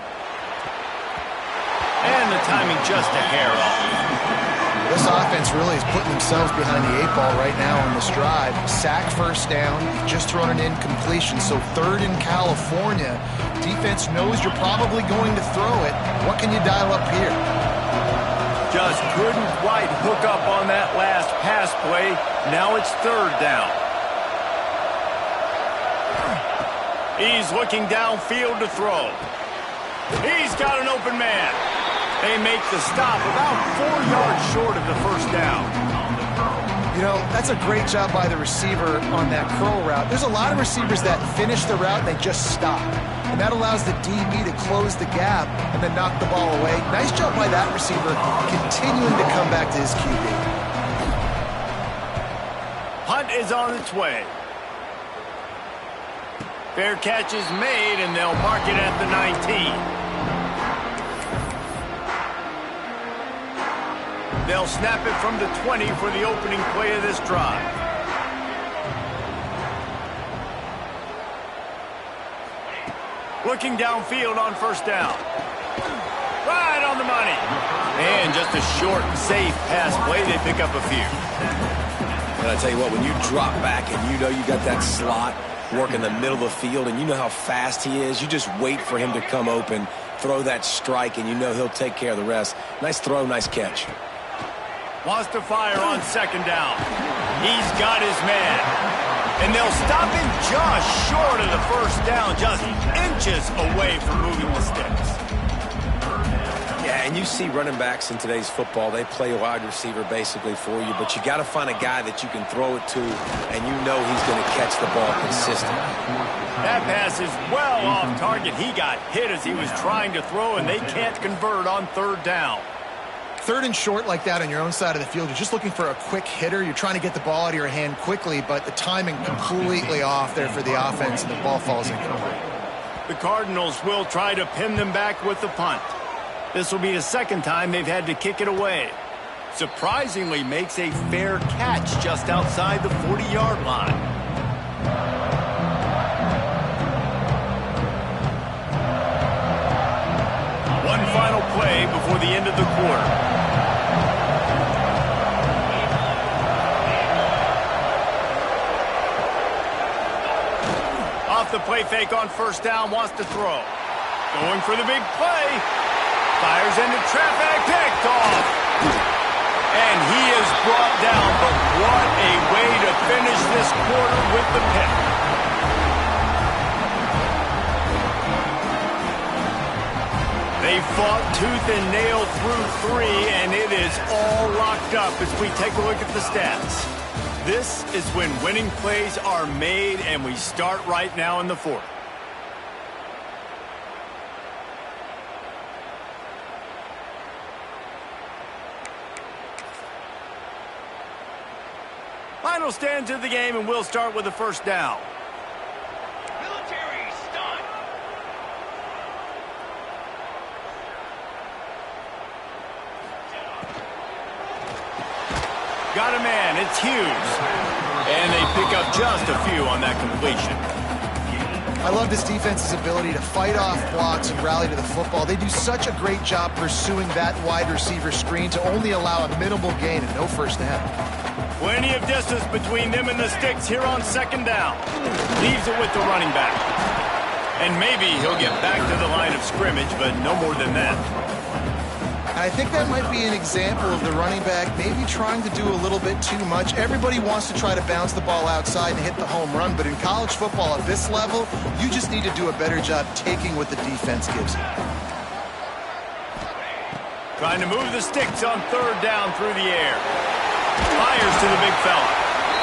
And the timing just a hair off. This offense really is putting themselves behind the 8 ball right now on this drive. Sack first down, just thrown an incompletion, so 3rd in California. Defense knows you're probably going to throw it. What can you dial up here? Just couldn't quite hook up on that last pass play. Now it's 3rd down. He's looking downfield to throw. He's got an open man. They make the stop about 4 yards short of the first down. You know, that's a great job by the receiver on that curl route. There's a lot of receivers that finish the route and they just stop. And that allows the DB to close the gap and then knock the ball away. Nice job by that receiver continuing to come back to his QB. Punt is on its way. Fair catch is made, and they'll mark it at the 19. They'll snap it from the 20 for the opening play of this drive. Looking downfield on first down. Right on the money. And just a short and safe pass play. They pick up a few. And I tell you what, when you drop back and you know you got that slot work in the middle of the field and you know how fast he is, you just wait for him to come open, throw that strike, and you know he'll take care of the rest. Nice throw, nice catch. Wants to fire on 2nd down. He's got his man. And they'll stop him just short of the first down, just inches away from moving the sticks. Yeah, Yeah, and you see running backs in today's football, they play wide receiver basically for you, but you got to find a guy that you can throw it to, and you know he's going to catch the ball consistently. That pass is well off target. He got hit as he was trying to throw, and they can't convert on third down. Third and short like that on your own side of the field, you're just looking for a quick hitter. You're trying to get the ball out of your hand quickly, but the timing completely off there for the offense, and the ball falls incomplete. The Cardinals will try to pin them back with the punt. This will be the second time they've had to kick it away. Surprisingly makes a fair catch just outside the 40-yard line. One final play before the end of the quarter. Off the play fake on first down, wants to throw. Going for the big play. Fires into traffic, picked off. And he is brought down, but what a way to finish this quarter with the pick. They fought tooth and nail through 3, and it is all locked up as we take a look at the stats. This is when winning plays are made, and we start right now in the fourth. Final stands of the game, and we'll start with the first down. Military stunt. Got a man, it's Hughes. And they pick up just a few on that completion. I love this defense's ability to fight off blocks and rally to the football. They do such a great job pursuing that wide receiver screen to only allow a minimal gain and no first down. Plenty of distance between them and the sticks here on second down. Leaves it with the running back. And maybe he'll get back to the line of scrimmage, but no more than that. I think that might be an example of the running back maybe trying to do a little bit too much. Everybody wants to try to bounce the ball outside and hit the home run, but in college football at this level, you just need to do a better job taking what the defense gives you. Trying to move the sticks on third down through the air. Fires to the big fella.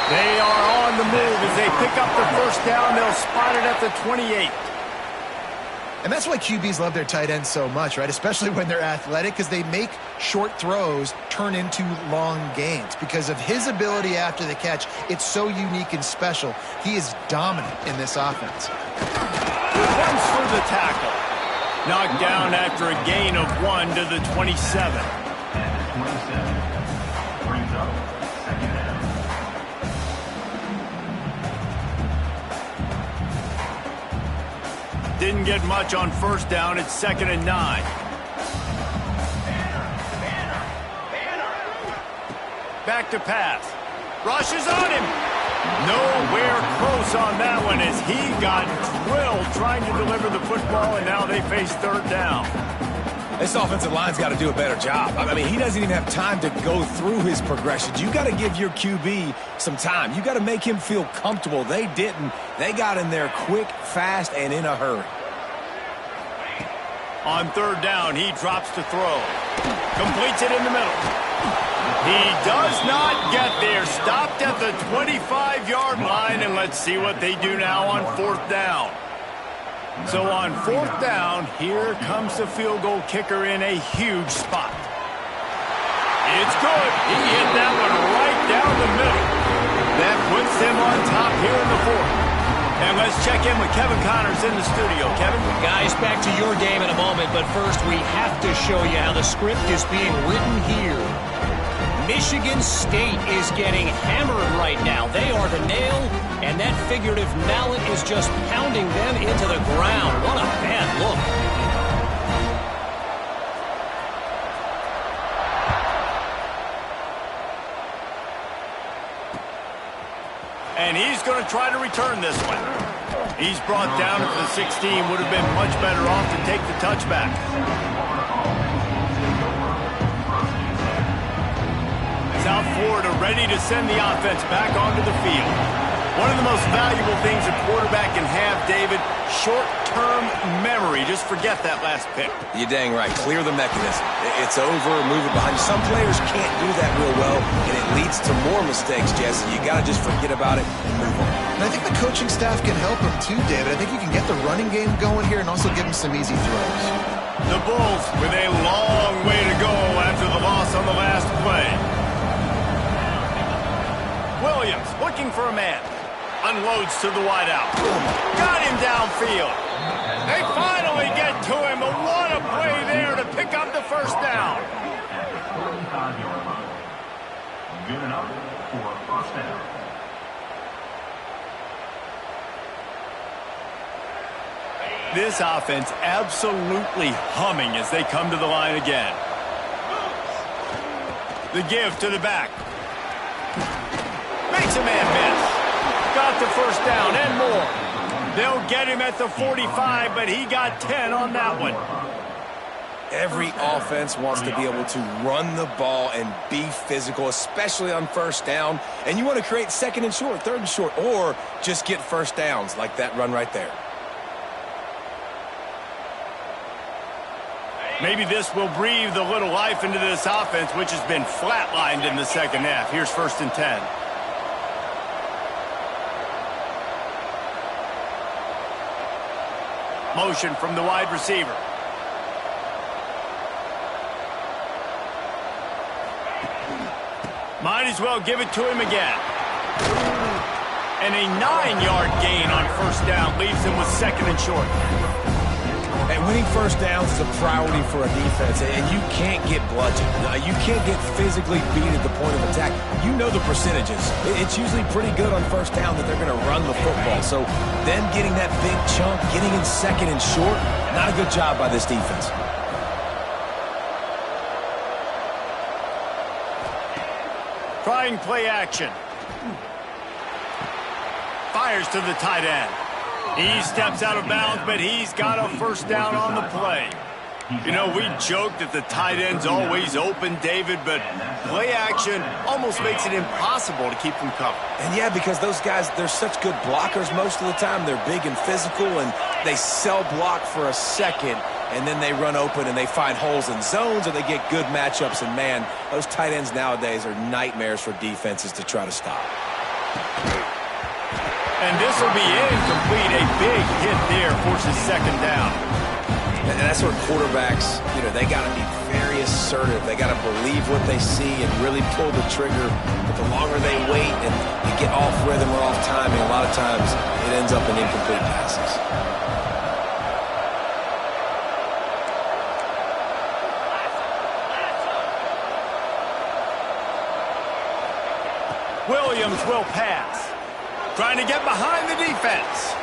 They are on the move as they pick up the first down. They'll spot it at the 28. And that's why QBs love their tight ends so much, right? Especially when they're athletic, because they make short throws turn into long gains. Because of his ability after the catch, it's so unique and special. He is dominant in this offense. Runs for the tackle. Knocked down after a gain of 1 to the 27. Brings up second down. Didn't get much on first down. It's 2nd and 9. Back to pass. Rushes on him. Nowhere close on that one as he got drilled trying to deliver the football, and now they face third down. This offensive line's got to do a better job. I mean, he doesn't even have time to go through his progressions. You got to give your QB some time. You got to make him feel comfortable. They didn't. They got in there quick, fast, and in a hurry. On third down, he drops to throw. Completes it in the middle. He does not get there. Stopped at the 25-yard line, and let's see what they do now on fourth down. So on fourth down, here comes the field goal kicker in a huge spot. It's good. He hit that one right down the middle. That puts them on top here in the fourth. And let's check in with Kevin Connors in the studio. Kevin? Guys, back to your game in a moment, but first we have to show you how the script is being written here. Michigan State is getting hammered right now. They are the nail, and that figurative mallet is just pounding them into the ground. What a bad look. And he's going to try to return this one. He's brought down at the 16. Would have been much better off to take the touchback. South Florida ready to send the offense back onto the field. One of the most valuable things a quarterback can have, David, short-term memory. Just forget that last pick. You're dang right. Clear the mechanism. It's over, move it behind you. Some players can't do that real well, and it leads to more mistakes, Jesse. You got to just forget about it and move on. And I think the coaching staff can help him too, David. I think you can get the running game going here and also give him some easy throws. The Bulls with a long way to go after the loss on the last play. Williams looking for a man. Unloads to the wideout. Got him downfield. They finally get to him. But what a play there to pick up the first down. 45-yard line. Good enough for a first down. This offense absolutely humming as they come to the line again. The give to the back. Makes a man miss. Got the first down and more. They'll get him at the 45, but he got 10 on that one. Every offense wants to be able to run the ball and be physical, especially on first down. And you want to create second and short, third and short, or just get first downs like that run right there. Maybe this will breathe a little life into this offense, which has been flatlined in the second half. Here's 1st and 10. Motion from the wide receiver. Might as well give it to him again. And a 9-yard gain on first down leaves him with second and short. And winning first downs is a priority for a defense, and you can't get bludgeoned. You can't get physically beat at the point of attack. You know the percentages. It's usually pretty good on first down that they're going to run the football. So them getting that big chunk, getting in second and short, not a good job by this defense. Trying play action. Fires to the tight end. He steps out of bounds, but he's got a first down on the play. You know, we joke that the tight end's always open, David, but play action almost makes it impossible to keep them covered. And yeah, because those guys, they're such good blockers most of the time. They're big and physical, and they sell block for a second, and then they run open and they find holes in zones, or they get good matchups. And man, those tight ends nowadays are nightmares for defenses to try to stop. And this will be incomplete. A big hit there forces second down. And that's where quarterbacks, you know, they got to be very assertive. They got to believe what they see and really pull the trigger. But the longer they wait and they get off rhythm or off timing, a lot of times it ends up in incomplete passes. Williams will pass. Trying to get behind the defense.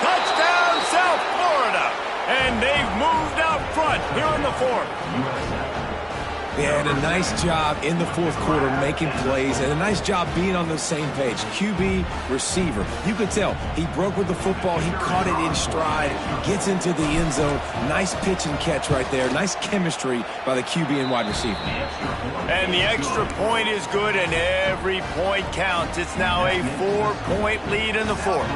Touchdown, South Florida. And they've moved out front here in the fourth. They had a nice job in the fourth quarter making plays, and a nice job being on the same page. QB, receiver. You could tell he broke with the football. He caught it in stride, gets into the end zone. Nice pitch and catch right there. Nice chemistry by the QB and wide receiver. And the extra point is good, and every point counts. It's now a 4-point lead in the fourth.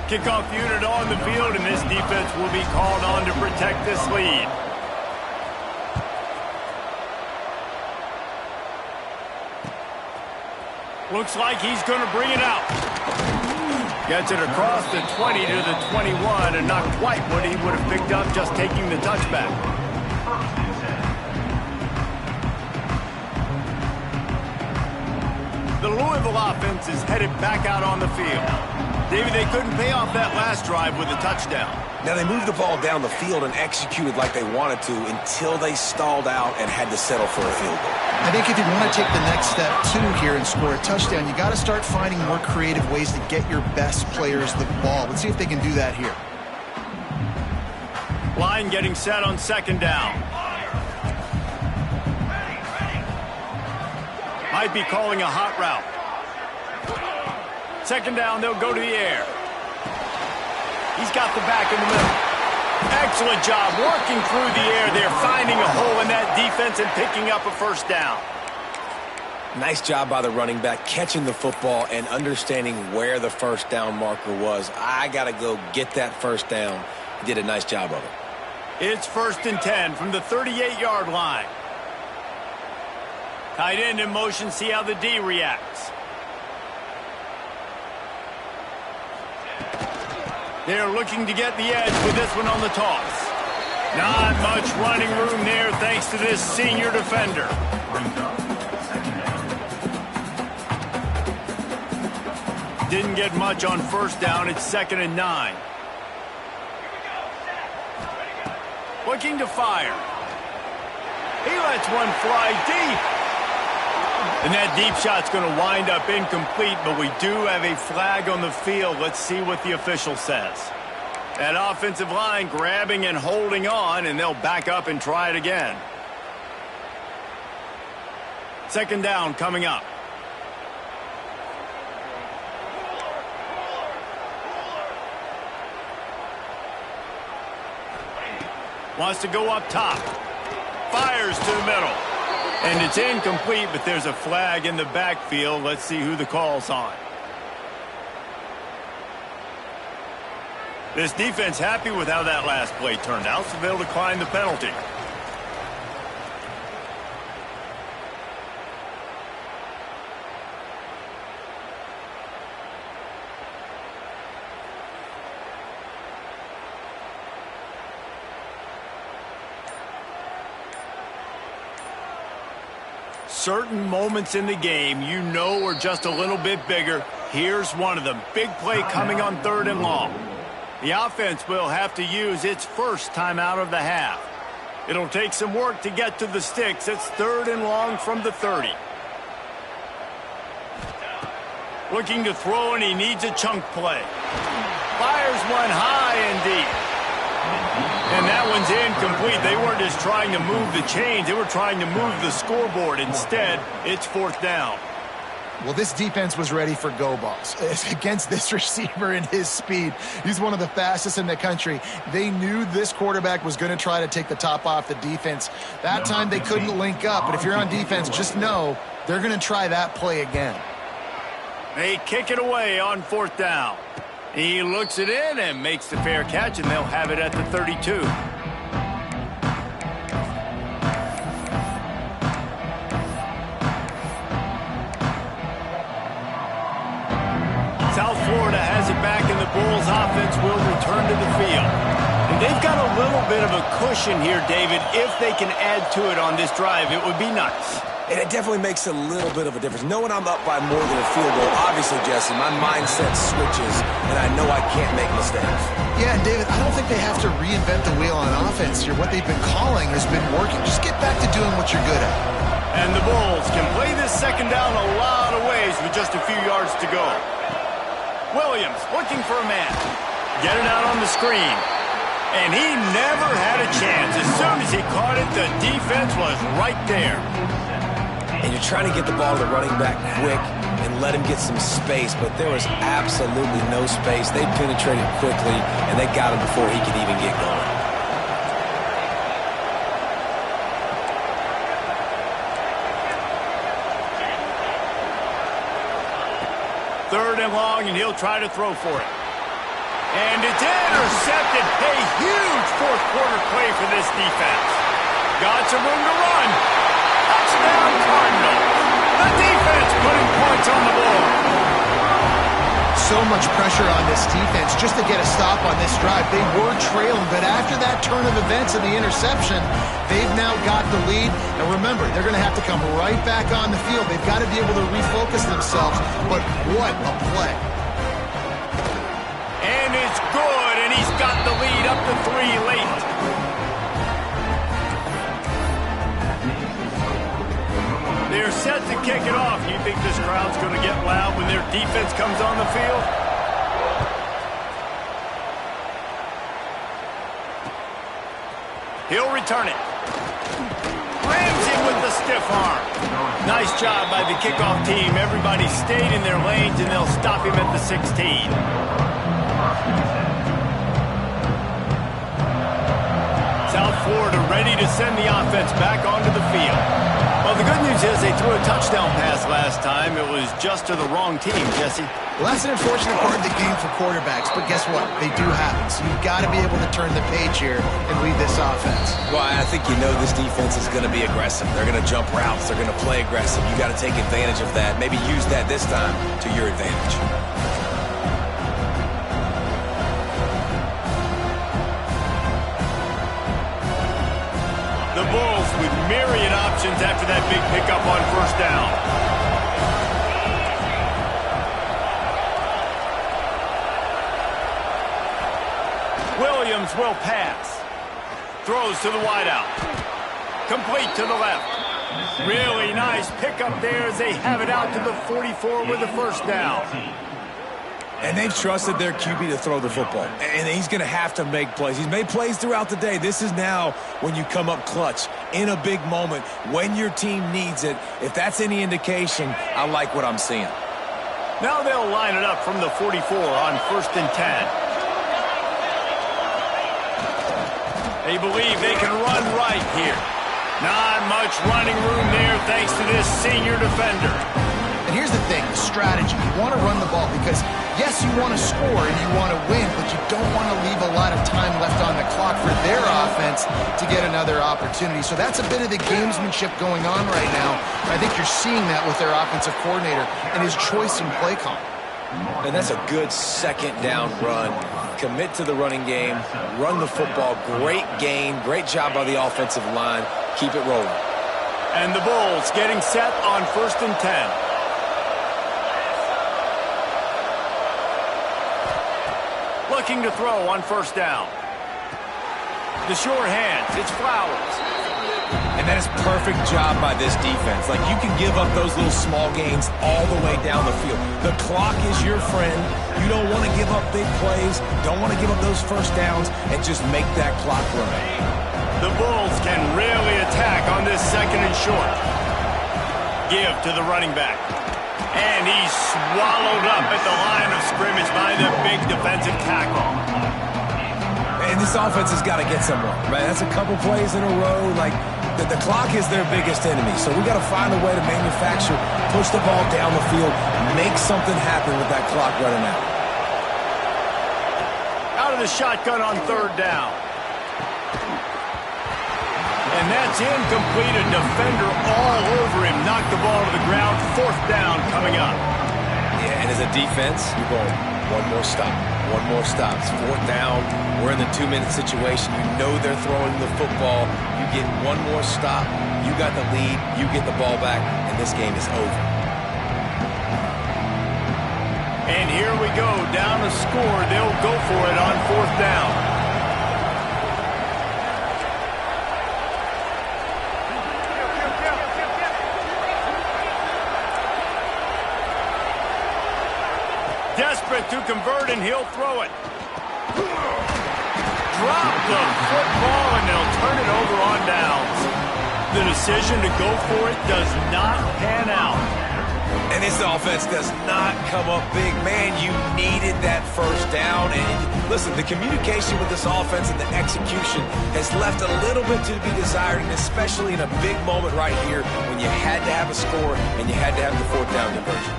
Kickoff unit on the field, and this defense will be called on to protect this lead. Looks like he's going to bring it out. Gets it across the 20 to the 21, and not quite what he would have picked up just taking the touchback. The Louisville offense is headed back out on the field. David, they couldn't pay off that last drive with a touchdown. Now, they moved the ball down the field and executed like they wanted to until they stalled out and had to settle for a field goal. I think if you want to take the next step, too, here and score a touchdown, you got to start finding more creative ways to get your best players the ball. Let's see if they can do that here. Line getting set on second down. Might be calling a hot route. Second down, they'll go to the air. He's got the back in the middle. Excellent job working through the air there, finding a hole in that defense and picking up a first down. Nice job by the running back, catching the football and understanding where the first down marker was. I got to go get that first down. He did a nice job of it. It's 1st and 10 from the 38-yard line. Tight end in motion, see how the D reacts. They're looking to get the edge with this one on the toss. Not much running room there thanks to this senior defender. Didn't get much on first down. It's 2nd and 9. Looking to fire. He lets one fly deep. And that deep shot's going to wind up incomplete, but we do have a flag on the field. Let's see what the official says. That offensive line grabbing and holding on, and they'll back up and try it again. 2nd down coming up. Wants to go up top. Fires to the middle. And it's incomplete, but there's a flag in the backfield. Let's see who the call's on. This defense happy with how that last play turned out, so they'll decline the penalty. Certain moments in the game you know are just a little bit bigger. Here's one of them. Big play coming on 3rd and long. The offense will have to use its first timeout of the half. It'll take some work to get to the sticks. It's 3rd and long from the 30. Looking to throw, and he needs a chunk play. Fires one high and deep. And that one's incomplete. They weren't just trying to move the chains. They were trying to move the scoreboard. Instead, it's 4th down. Well, this defense was ready for go balls against this receiver and his speed. He's one of the fastest in the country. They knew this quarterback was going to try to take the top off the defense. That time they couldn't link up, but if you're on defense, just know they're going to try that play again. They kick it away on 4th down. He looks it in and makes the fair catch, and they'll have it at the 32. South Florida has it back, and the Bulls offense will return to the field. And they've got a little bit of a cushion here, David. If they can add to it on this drive, it would be nice. And it definitely makes a little bit of a difference. Knowing I'm up by more than a field goal, obviously, Jesse, my mindset switches, and I know I can't make mistakes. Yeah, and David, I don't think they have to reinvent the wheel on offense here. What they've been calling has been working. Just get back to doing what you're good at. And the Bulls can play this 2nd down a lot of ways with just a few yards to go. Williams looking for a man. Get it out on the screen. And he never had a chance. As soon as he caught it, the defense was right there. And you're trying to get the ball to the running back quick and let him get some space, but there was absolutely no space. They penetrated quickly, and they got him before he could even get going. Third and long, and he'll try to throw for it. And it's intercepted. A huge fourth-quarter play for this defense. Got some room to run. Touchdown, Cardinals. The defense putting points on the board. So much pressure on this defense just to get a stop on this drive. They were trailing, but after that turn of events and the interception, they've now got the lead. And remember, they're going to have to come right back on the field. They've got to be able to refocus themselves. But what a play. And it's good, and he's got the lead up to 3 late. They're set to kick it off. You think this crowd's going to get loud when their defense comes on the field? He'll return it. Rams him with the stiff arm. Nice job by the kickoff team. Everybody stayed in their lanes, and they'll stop him at the 16. Florida ready to send the offense back onto the field. Well, the good news is they threw a touchdown pass last time. It was just to the wrong team, Jesse. Well, that's an unfortunate part of the game for quarterbacks, but guess what? They do happen. So you've got to be able to turn the page here and lead this offense. Well, I think you know this defense is going to be aggressive. They're going to jump routes. They're going to play aggressive. You got to take advantage of that. Maybe use that this time to your advantage. The Bulls with myriad options after that big pickup on first down. Williams will pass. Throws to the wideout. Complete to the left. Really nice pickup there as they have it out to the 44 with the first down. And they've trusted their QB to throw the football. And he's going to have to make plays. He's made plays throughout the day. This is now when you come up clutch in a big moment when your team needs it. If that's any indication, I like what I'm seeing. Now they'll line it up from the 44 on 1st and 10. They believe they can run right here. Not much running room there thanks to this senior defender. And here's the thing, the strategy. You want to run the ball because, yes, you want to score and you want to win, but you don't want to leave a lot of time left on the clock for their offense to get another opportunity. So that's a bit of the gamesmanship going on right now. I think you're seeing that with their offensive coordinator and his choice in play call. And that's a good second down run. Commit to the running game, run the football. Great gain, great job by the offensive line. Keep it rolling. And the Bulls getting set on 1st and 10. Looking to throw on first down. The sure hands, it's Flowers. And that is perfect job by this defense. Like, you can give up those little small gains all the way down the field. The clock is your friend. You don't want to give up big plays. Don't want to give up those first downs and just make that clock run. The Bulls can really attack on this 2nd and short. Give to the running back. And he's swallowed up at the line of scrimmage by the big defensive tackle. And this offense has got to get somewhere, right? That's a couple plays in a row. Like, the clock is their biggest enemy. So we got to find a way to manufacture, push the ball down the field, make something happen with that clock running out. Out of the shotgun on 3rd down. And that's incomplete. A defender all over him. Knocked the ball to the ground. 4th down coming up. Yeah, and as a defense, you're going one more stop. One more stop. It's 4th down. We're in the 2-minute situation. You know they're throwing the football. You get one more stop. You got the lead. You get the ball back. And this game is over. And here we go. Down to score. They'll go for it on 4th down. Desperate to convert, and he'll throw it. Drop the football, and they'll turn it over on downs. The decision to go for it does not pan out. And this offense does not come up big. Man, you needed that first down. And listen, the communication with this offense and the execution has left a little bit to be desired, and especially in a big moment right here when you had to have a score and you had to have the 4th down conversion.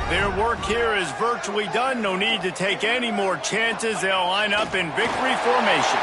Their work here is virtually done. No need to take any more chances. They'll line up in victory formation.